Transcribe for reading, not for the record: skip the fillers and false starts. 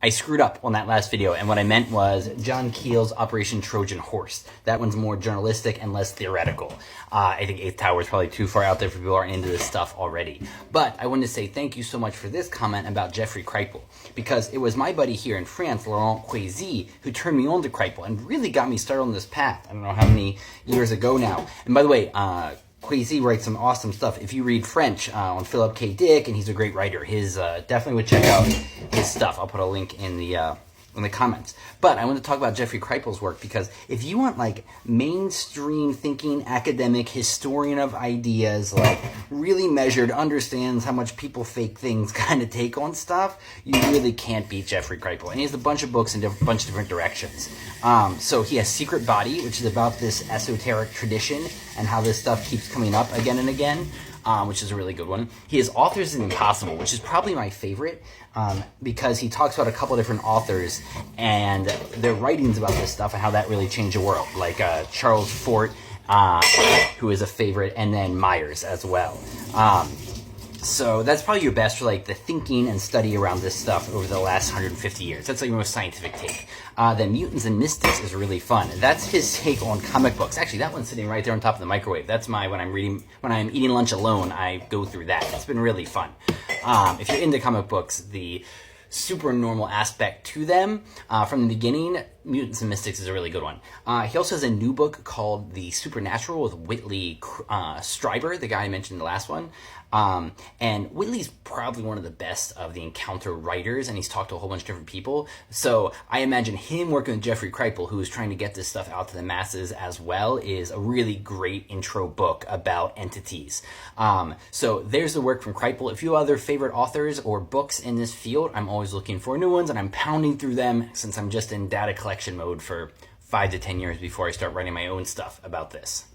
I screwed up on that last video, and what I meant was John Keel's Operation Trojan Horse. That one's more journalistic and less theoretical. I think Eighth Tower is probably too far out there for people who aren't into this stuff already. But I wanted to say thank you so much for this comment about Jeffrey Kripal, because it was my buddy here in France, Laurent Quasi, who turned me on to Kripal and really got me started on this path. I don't know how many years ago now. And by the way, Quasi writes some awesome stuff. If you read French on Philip K. Dick, and he's a great writer, his definitely would check out his stuff. I'll put a link in the comments. But I want to talk about Jeffrey Kripal's work, because if you want like mainstream thinking, academic, historian of ideas, like really measured, understands how much people fake things kind of take on stuff, you really can't beat Jeffrey Kripal. And he has a bunch of books in a bunch of different directions. So he has Secret Body, which is about this esoteric tradition and how this stuff keeps coming up again and again. Which is a really good one. He has Authors is Impossible, which is probably my favorite, because he talks about a couple of different authors and their writings about this stuff and how that really changed the world, like Charles Fort, who is a favorite, and then Myers as well. So that's probably your best for like the thinking and study around this stuff over the last 150 years. That's like your most scientific take. Then Mutants and Mystics is really fun. That's his take on comic books. Actually, that one's sitting right there on top of the microwave. That's when I'm eating lunch alone, I go through that. It's been really fun. If you're into comic books, the super normal aspect to them from the beginning, Mutants and Mystics is a really good one. He also has a new book called The Supernatural with Whitley Strieber, the guy I mentioned in the last one. And Whitley's probably one of the best of the encounter writers, and he's talked to a whole bunch of different people. So I imagine him working with Jeffrey Kripal, who is trying to get this stuff out to the masses as well, is a really great intro book about entities. So there's the work from Kripal. If you have other favorite authors or books in this field, I'm always looking for new ones, and I'm pounding through them since I'm just in data collection mode for 5 to 10 years before I start writing my own stuff about this.